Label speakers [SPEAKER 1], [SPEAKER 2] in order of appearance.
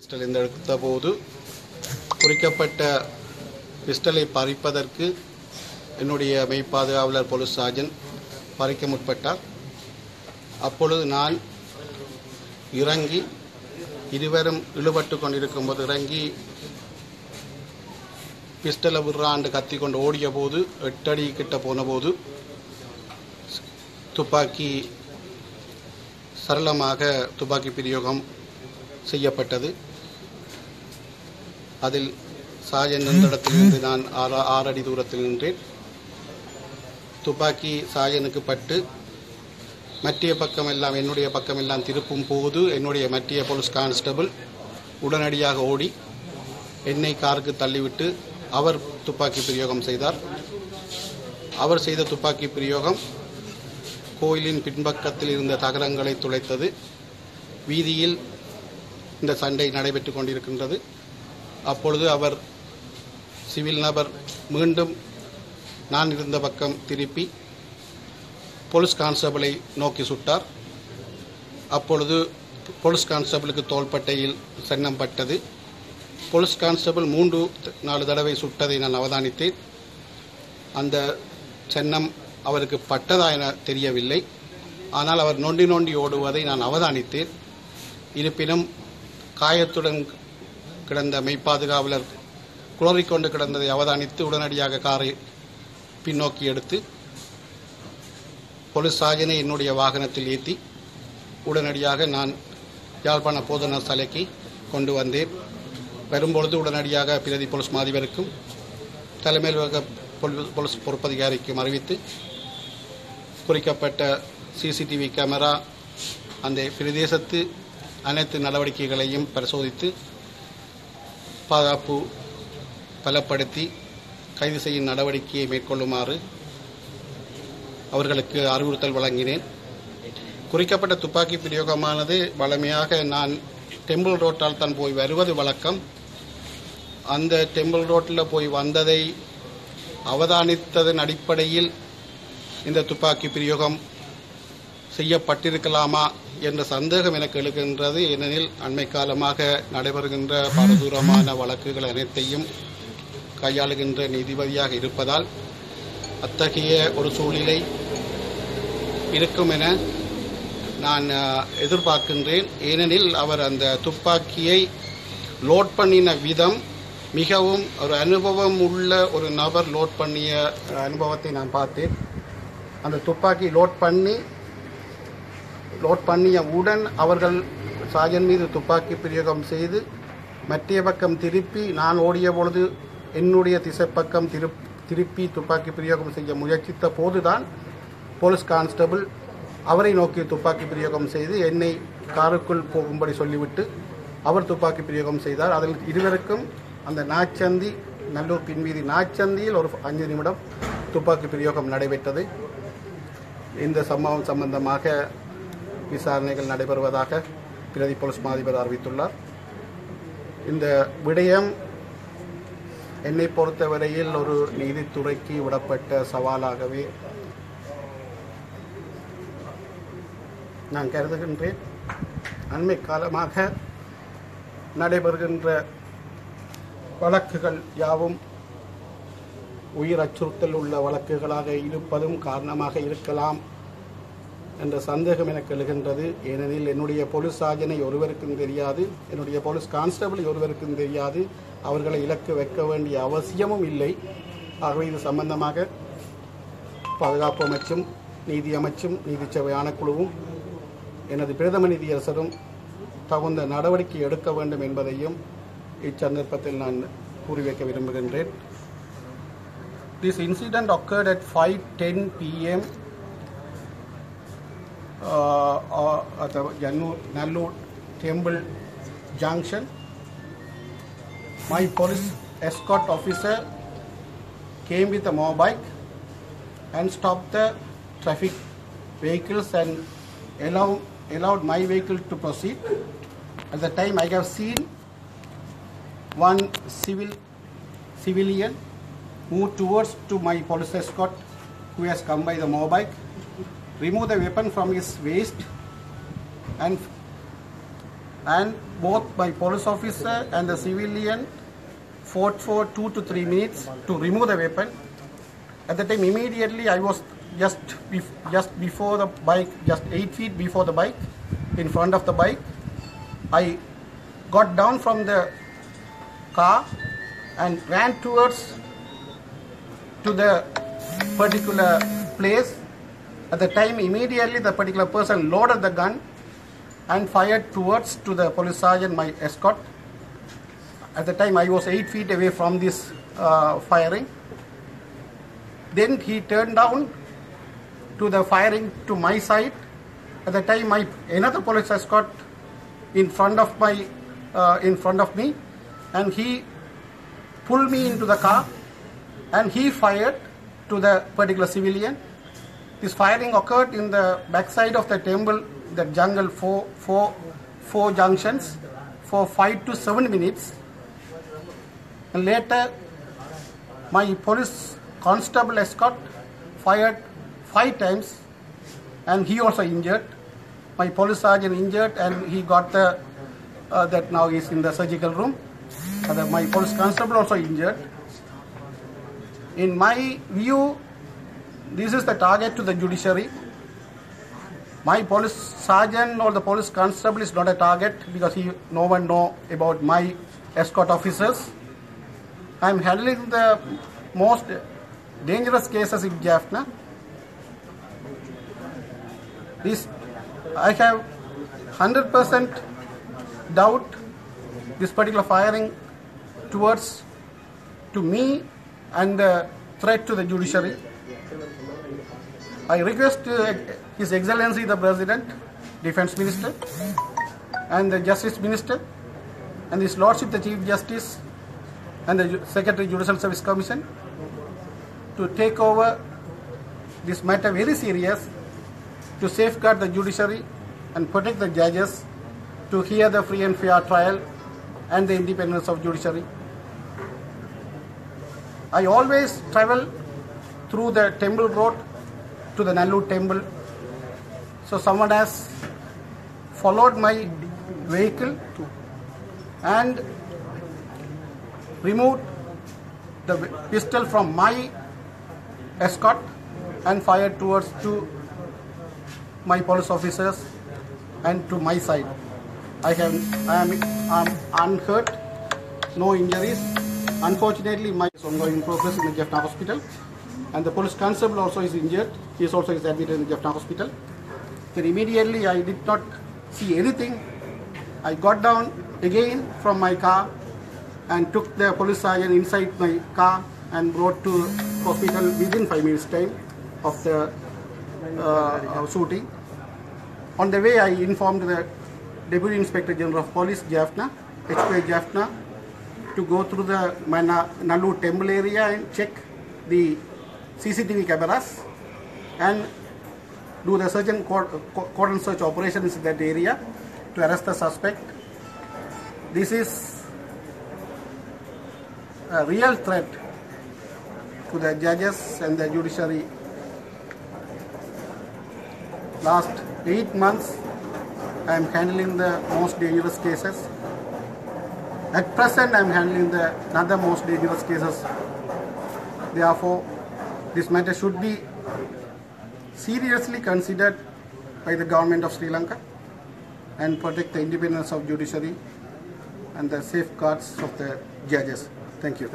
[SPEAKER 1] Pistol எடுத்த போது குறிக்கப்பட்ட பிஸ்டலை பறிப்பதற்கு என்னுடைய மெய்ப்பாதுகாவலர் போலீஸ் சார்ஜன் பறிக்க முற்பட்டார். அப்பொழுது நான் இறங்கி இருவரும் இழுபட்டு கொண்டிருக்கும் போது இறங்கி பிஸ்டலை விடுறாண்டு கத்தி கொண்டு ஓடிய போது 8 அடி கிட்ட போன போது துப்பாக்கி சரளமாக துப்பாக்கி பிரயோகம் செய்யப்பட்டது. அதில் சாஜன் நின்ற இடத்திலிருந்து நான் 6 அடி தூரத்தில் நின்றேன். துப்பாக்கி சாஜனுக்கு பட்டு மற்ற பக்கமெல்லாம் என்னுடைய பக்கமெல்லாம் திருப்பும் போது என்னுடைய மற்ற போலீஸ் கான்ஸ்டபிள் உடனடியாக ஓடி என்னை காருக்கு தள்ளிவிட்டு அவர் துப்பாக்கி பிரயோகம் செய்தார். அவர் செய்த துப்பாக்கி பிரயோகம் கோயிலின் பின்பக்கத்தில் இருந்த தகரங்களை துளைத்தது. வீதியில் இந்த சண்டை நடைபெற்று கொண்டிருக்கின்றது. அப்பொழுது அவர் சிவில் நபர் மீண்டும் நான் இருந்த பக்கம் திருப்பி போலீஸ் கான்ஸ்டபிளை நோக்கி சுட்டார். அப்பொழுது போலீஸ் கான்ஸ்டபிளுக்கு தோள்பட்டையில் சன்னம் பட்டது. போலீஸ் கான்ஸ்டபிள் 3-4 தடவை சுட்டதை நான் அவதானித்தேன். அந்த சன்னம் அவருக்கு பட்டதா என தெரியவில்லை. ஆனால் அவர் நொண்டி நொண்டி ஓடுவதை நான் அவதானித்தேன். இருப்பினும் காயத்துடன் கிடந்த மெய்ப்பாதுகாவலர் குளறிக்கொண்டு கிடந்ததை அவதானித்து உடனடியாக காரை பின்னோக்கி எடுத்து போலீஸ் சார்ஜனை என்னுடைய வாகனத்தில் ஏற்றி உடனடியாக நான் யாழ்ப்பாண போதனா சாலைக்கு கொண்டு வந்தேன். வரும்பொழுது உடனடியாக பிரதி போலீஸ் மாதிபருக்கும் தலைமையக போலீஸ் பொறுப்பதிகாரிக்கும் அறிவித்து குறிக்கப்பட்ட சிசிடிவி கேமரா அந்த பிரதேசத்து அனைத்து நடவடிக்கைகளையும் பரிசோதித்து பாதுகாப்பு பலப்படுத்தி கைது செய்யும் நடவடிக்கையை மேற்கொள்ளுமாறு அவர்களுக்கு அறிவுறுத்தல் வழங்கினேன். குறிக்கப்பட்ட துப்பாக்கி பிரயோகமானது வழமையாக நான் டெம்பிள் ரோட்டால் தான் போய் வருவது வழக்கம். அந்த டெம்பிள் ரோட்டில் போய் வந்ததை அவதானித்ததன் அடிப்படையில் இந்த துப்பாக்கி பிரயோகம் செய்யப்பட்டிருக்கலாமா என்ற சந்தேகம் எனக்கு எழுகின்றது. ஏனெனில் அண்மை காலமாக நடைபெறுகின்ற பாரதூரமான வழக்குகள் அனைத்தையும் கையாளுகின்ற நீதிபதியாக இருப்பதால் அத்தகைய ஒரு சூழ்நிலை இருக்கும் என நான் எதிர்பார்க்கின்றேன். ஏனெனில் அவர் அந்த துப்பாக்கியை லோட் பண்ணின விதம் மிகவும் ஒரு அனுபவம் உள்ள ஒரு நபர் லோட் பண்ணிய அனுபவத்தை நான் பார்த்தேன். அந்த துப்பாக்கி லோட் பண்ணியவுடன் அவர்கள் சாஜன் மீது துப்பாக்கி பிரயோகம் செய்து மற்ற பக்கம் திருப்பி நான் ஓடிய பொழுது என்னுடைய திசை பக்கம் திருப்பி துப்பாக்கி பிரயோகம் செய்ய முயற்சித்த போதுதான் போலீஸ் கான்ஸ்டபிள் அவரை நோக்கி துப்பாக்கி பிரயோகம் செய்து என்னை காருக்குள் போகும்படி சொல்லிவிட்டு அவர் துப்பாக்கி பிரயோகம் செய்தார். அதில் இருவருக்கும் அந்த நாச்சந்தி நல்லூர் பின்வீதி நாச்சந்தியில் ஒரு 5 நிமிடம் துப்பாக்கி பிரயோகம் நடைபெற்றது. இந்த சம்பவம் சம்பந்தமாக விசாரணைகள் நடைபெறுவதாக பிரதி போலீஸ் மாதிபர் அறிவித்துள்ளார். இந்த விடயம் என்னை பொறுத்தவரையில் ஒரு நீதித்துறைக்கு விடப்பட்ட சவாலாகவே நான் கருதுகின்றேன். அண்மை காலமாக நடைபெறுகின்ற வழக்குகள் யாவும் உயிர் அச்சுறுத்தல் உள்ள வழக்குகளாக இருப்பதும் காரணமாக இருக்கலாம் என்ற சந்தேகம் எனக்கு எழுகின்றது. ஏனெனில் என்னுடைய போலீஸ் சார்ஜனை ஒருவருக்கும் தெரியாது, என்னுடைய போலீஸ் கான்ஸ்டபிள் ஒருவருக்கும் தெரியாது. அவர்களை இலக்கு வைக்க வேண்டிய அவசியமும் இல்லை. ஆகவே இது சம்பந்தமாக பாதுகாப்பு அமைச்சும் நீதி அமைச்சும் நீதிச்சபை ஆணைக்குழுவும் எனது பிரதம நீதியரசரும் தகுந்த நடவடிக்கை எடுக்க வேண்டும் என்பதையும் இச்சந்தர்ப்பத்தில் நான் கூறி வைக்க விரும்புகின்றேன். This incident occurred at 5:10 p.m. At the Nallur Temple Junction. My police escort officer came with a motorbike and stopped the traffic vehicles and allowed my vehicle to proceed. At the time I have seen one civilian move towards to my police escort who has come by the motorbike, remove the weapon from his waist and and both my police officer and the civilian fought for 2 to 3 minutes to remove the weapon. At the time, immediately I was just before the bike, just 8 feet before the bike, in front of the bike. I got down from the car and ran towards to the particular place. At the time, immediately the particular person loaded the gun and fired towards to the police sergeant, my escort. At the time, I was 8 feet away from this firing. Then he turned down to the firing to my side. At the time, another police escort in front of me, and he pulled me into the car, and he fired to the particular civilian. This firing occurred in the backside of the temple, the jungle, four junctions, for 5 to 7 minutes. And later, my police constable escort fired 5 times, and he also injured. My police sergeant injured, and he got that now is in the surgical room. My police constable also injured. In my view, this is the target to the judiciary. My police sergeant or the police constable is not a target because no one know about my escort officers. I am handling the most dangerous cases in Jaffna. I have 100% doubt this particular firing towards to me and the threat to the judiciary. I request His Excellency the President, Defence Minister, and the Justice Minister, and His Lordship the Chief Justice, and the Secretary Judicial Service Commission to take over this matter very serious, to safeguard the judiciary and protect the judges, to hear the free and fair trial and the independence of judiciary. I always travel through the temple road to the Nallur temple. So someone has followed my vehicle and removed the pistol from my escort and fired towards to my police officers and to my side. I am unhurt, no injuries. Unfortunately, my is ongoing progress in the Jaffna Hospital, and the police constable also is injured. He is also admitted in the Jaffna Hospital. Then immediately I did not see anything. I got down again from my car and took the police sergeant inside my car and brought to hospital within 5 minutes time of the shooting. On the way, I informed the Deputy Inspector General of Police, Jaffna, HPI Jaffna, to go through the Nallur temple area and check the CCTV cameras and do the search and cordon search operations in that area to arrest the suspect. This is a real threat to the judges and the judiciary. Last 8 months, I am handling the most dangerous cases. At present, I am handling the another most dangerous cases. Therefore, this matter should be seriously considered by the government of Sri Lanka and protect the independence of judiciary and the safeguards of the judges. Thank you.